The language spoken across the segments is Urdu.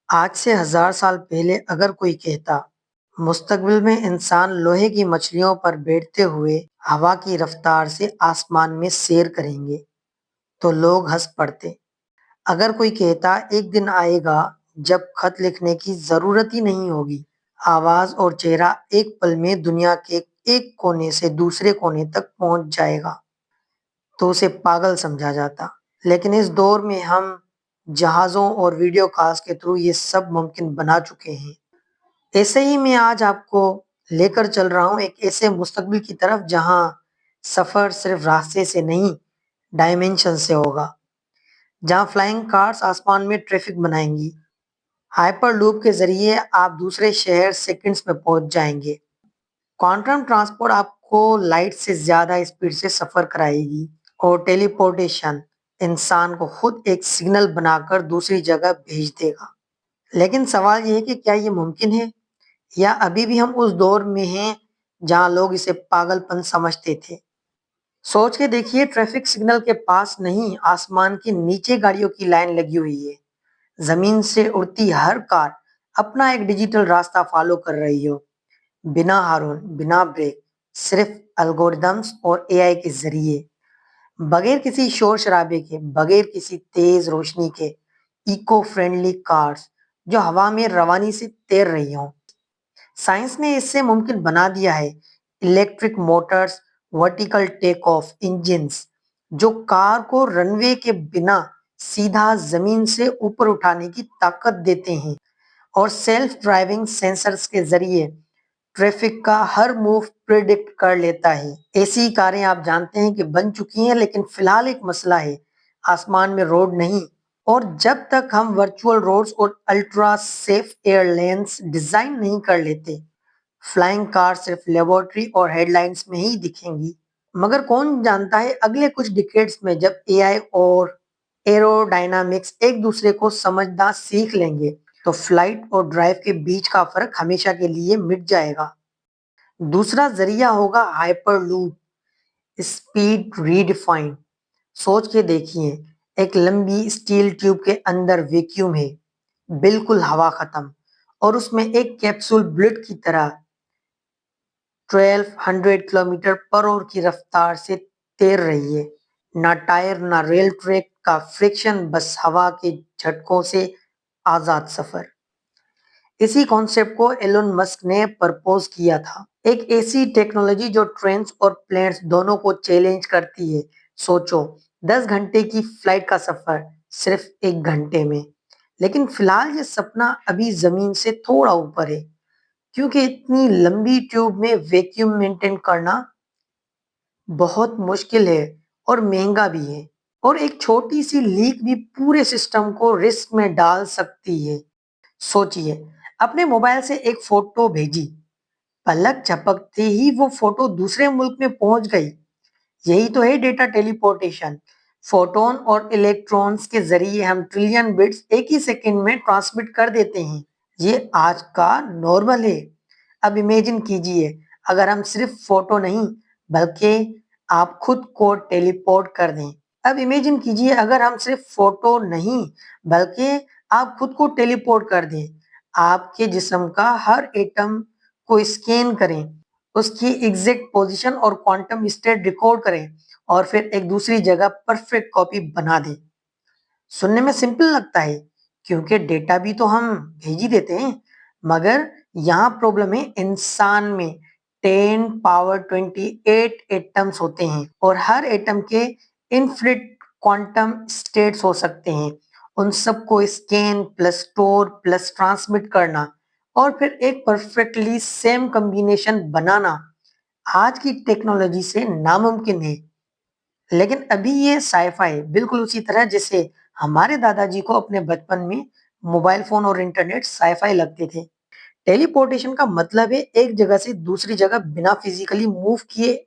آج سے 1000 سال پہلے اگر کوئی کہتا مستقبل میں انسان لوہے کی مچھلیوں پر بیٹھتے ہوئے ہوا کی رفتار سے آسمان میں سیر کریں گے تو لوگ ہنس پڑتے۔ اگر کوئی کہتا ایک دن آئے گا جب خط لکھنے کی ضرورت ہی نہیں ہوگی، آواز اور چہرہ ایک پل میں دنیا کے ایک کونے سے دوسرے کونے تک پہنچ جائے گا، تو اسے پاگل سمجھا جاتا۔ لیکن اس دور میں ہم جہازوں اور ویڈیو کالز کے تھرو یہ سب ممکن بنا چکے ہیں۔ ایسے ہی میں آج آپ کو لے کر چل رہا ہوں ایک ایسے مستقبل کی طرف جہاں سفر صرف راستے سے نہیں، ڈائمینشن سے ہوگا، جہاں فلائنگ کارز آسمان میں ٹریفک بنائیں گی، ہائپر لوپ کے ذریعے آپ دوسرے شہر سیکنڈز میں پہنچ جائیں گے، کوانٹم ٹرانسپورٹ آپ کو لائٹ سے زیادہ اسپیڈ سے سفر کرائے گی، اور ٹیلی پورٹیشن انسان کو خود ایک سگنل بنا کر دوسری جگہ بھیج دے گا۔ لیکن سوال یہ ہے کہ کیا یہ ممکن ہے، یا ابھی بھی ہم اس دور میں ہیں جہاں لوگ اسے پاگل پن سمجھتے تھے؟ سوچ کے دیکھیے، ٹریفک سگنل کے پاس نہیں، آسمان کے نیچے گاڑیوں کی لائن لگی ہوئی ہے۔ زمین سے اڑتی ہر کار اپنا ایک ڈیجیٹل راستہ فالو کر رہی ہو، بنا ہارن، بنا بریک، صرف الگوریدمز اور اے آئی کے ذریعے، بغیر کسی شور شرابے کے، بغیر کسی تیز روشنی کے، ایکو فرینڈلی کارز جو ہوا میں روانی سے تیر رہی ہوں۔ سائنس نے اس سے ممکن بنا دیا ہے electric Motors, vertical take of engines جو کار کو رن وے کے بنا سیدھا زمین سے اوپر اٹھانے کی طاقت دیتے ہیں، اور سیلف ڈرائیونگ سینسرز کے ذریعے ٹریفک کا ہر موو پریڈکٹ کر لیتا ہے۔ ایسی کاریں آپ جانتے ہیں کہ بن چکی ہیں، لیکن فی الحال ایک مسئلہ ہے، آسمان میں روڈ نہیں، اور جب تک ہم ورچوئل روڈز اور ultra safe air lanes design نہیں کر لیتے، فلائنگ کار صرف لیبارٹری اور ہیڈ لائنز میں ہی دکھیں گی۔ مگر کون جانتا ہے اگلے کچھ ڈیکیڈز میں جب اے آئی اور ایرو ڈائنامکس ایک دوسرے کو سمجھنا سیکھ لیں گے تو فلائٹ اور ڈرائیو کے بیچ کا فرق ہمیشہ کے لیے مٹ جائے گا۔ دوسرا ذریعہ ہوگا ہائپر لوپ، اسپیڈ ری ڈیفائن۔ سوچ کے دیکھیے، ایک لمبی اسٹیل ٹیوب کے اندر ویکیوم ہے، بالکل ہوا ختم، اور اس میں ایک کیپسول بلٹ کی طرح 1200 کلومیٹر پر آور کی رفتار سے تیر رہی ہے۔ نہ ٹائر، نہ ریل ٹریک کا فرکشن، بس ہوا کے جھٹکوں سے آزاد سفر۔ اسی کانسیپٹ کو ایلن مسک نے پرپوز کیا تھا، ایک ایسی ٹیکنالوجی جو ٹرینز اور پلینز دونوں کو چیلنج کرتی ہے۔ سوچو، 10 گھنٹے کی فلائٹ کا سفر صرف 1 گھنٹے میں۔ لیکن فی الحال یہ سپنا ابھی زمین سے تھوڑا اوپر ہے، کیونکہ اتنی لمبی ٹیوب میں ویکیوم مینٹین کرنا بہت مشکل ہے اور مہنگا بھی ہے، اور ایک چھوٹی سی لیک بھی پورے سسٹم کو رسک میں ڈال سکتی ہے۔ سوچئے، اپنے موبائل سے ایک فوٹو بھیجی، پلک جھپکتے ہی وہ فوٹو دوسرے ملک میں پہنچ گئی۔ یہی تو ہے ڈیٹا ٹیلی پورٹیشن۔ فوٹون اور الیکٹرونز کے ذریعے ہم ٹریلین بٹس ایک ہی سیکنڈ میں ٹرانسمٹ کر دیتے ہیں۔ یہ آج کا نارمل ہے۔ اب امیجن کیجئے، اگر ہم صرف فوٹو نہیں بلکہ آپ خود کو ٹیلی پورٹ کر دیں۔ اب امیجن کیجئے، اگر ہم صرف فوٹو نہیں بلکہ آپ خود کو ٹیلی پورٹ کر دیں، آپ کے جسم کا ہر ایٹم کو اسکین کریں، اس کی ایگزیکٹ پوزیشن اور کوانٹم اسٹیٹ ریکارڈ کریں، اور پھر ایک دوسری جگہ پرفیکٹ کاپی بنا دیں۔ سننے میں سمپل لگتا ہے، کیونکہ ڈیٹا بھی تو ہم بھیج ہی دیتے ہیں، مگر یہاں پرابلم ہے انسان میں 10 پاور 28 ایٹمز ہوتے ہیں، اور ہر ایٹم کے انفینٹ کوانٹم اسٹیٹس ہو سکتے ہیں۔ ان سب کو scan plus store plus transmit کرنا، اور پھر ایک پرفیکٹلی سیم کمبینیشن بنانا آج کی ٹیکنالوجی سے ناممکن ہے۔ لیکن ابھی یہ سائی فائی، بالکل اسی طرح جیسے ہمارے دادا جی کو اپنے بچپن میں موبائل فون اور انٹرنیٹ سائی فائی لگتے تھے۔ ٹیلی پورٹیشن کا مطلب ہے ایک جگہ سے دوسری جگہ بنا فزیکلی موو کیے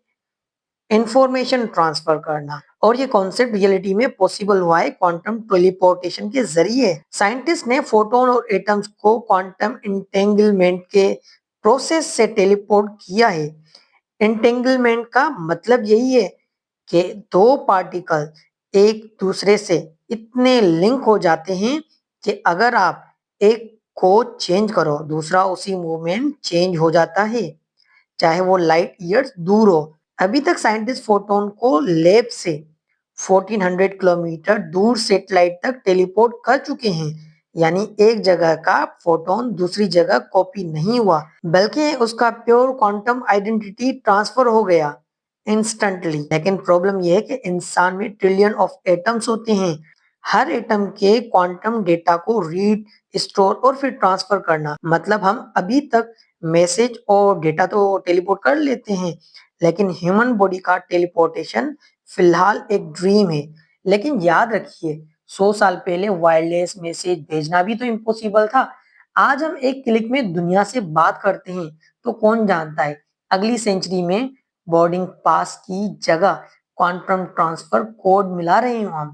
انفارمیشن ٹرانسفر کرنا، اور یہ کانسیپٹ ریئلٹی میں پاسبل ہوا ہے کوانٹم ٹیلی پورٹیشن کے ذریعے۔ سائنٹسٹ نے فوٹون اور ایٹمز کو کوانٹم انٹینگلمنٹ کے پروسیس سے ٹیلی پورٹ کیا ہے۔ انٹینگلمنٹ کا مطلب یہی ہے کہ دو پارٹیکل ایک دوسرے سے اتنے لنک ہو جاتے ہیں کہ اگر آپ ایک کو چینج کرو دوسرا اسی موومنٹ چینج ہو جاتا ہے، چاہے وہ لائٹ ایئرز دور ہو۔ ابھی تک سائنٹسٹ فوٹون کو لیب سے 1400 کلومیٹر دور سیٹلائٹ تک ٹیلی پورٹ کر چکے ہیں، یعنی ایک جگہ کا فوٹون دوسری جگہ کاپی نہیں ہوا بلکہ اس کا پیور کوانٹم آئیڈینٹی ٹرانسفر ہو گیا انسٹنٹلی۔ لیکن پرابلم یہ ہے کہ انسان میں ٹریلین آف ایٹمز ہوتے ہیں، ہر ایٹم کے کوانٹم ڈیٹا کو ریڈ، اسٹور اور پھر ٹرانسفر کرنا، مطلب ہم ابھی تک میسج اور ڈیٹا تو ٹیلی پورٹ کر لیتے ہیں، لیکن ہیومن باڈی کا ٹیلی پورٹیشن فی الحال ایک ڈریم ہے۔ لیکن یاد رکھیے 100 سال پہلے وائرلیس میسج بھیجنا بھی تو امپوسیبل تھا۔ آج ہم ایک کلک میں دنیا سے بات کرتے ہیں، تو کون جانتا ہے اگلی سینچری میں بورڈنگ پاس کی جگہ کوانٹم ٹرانسفر کوڈ ملا رہے ہوں ہم۔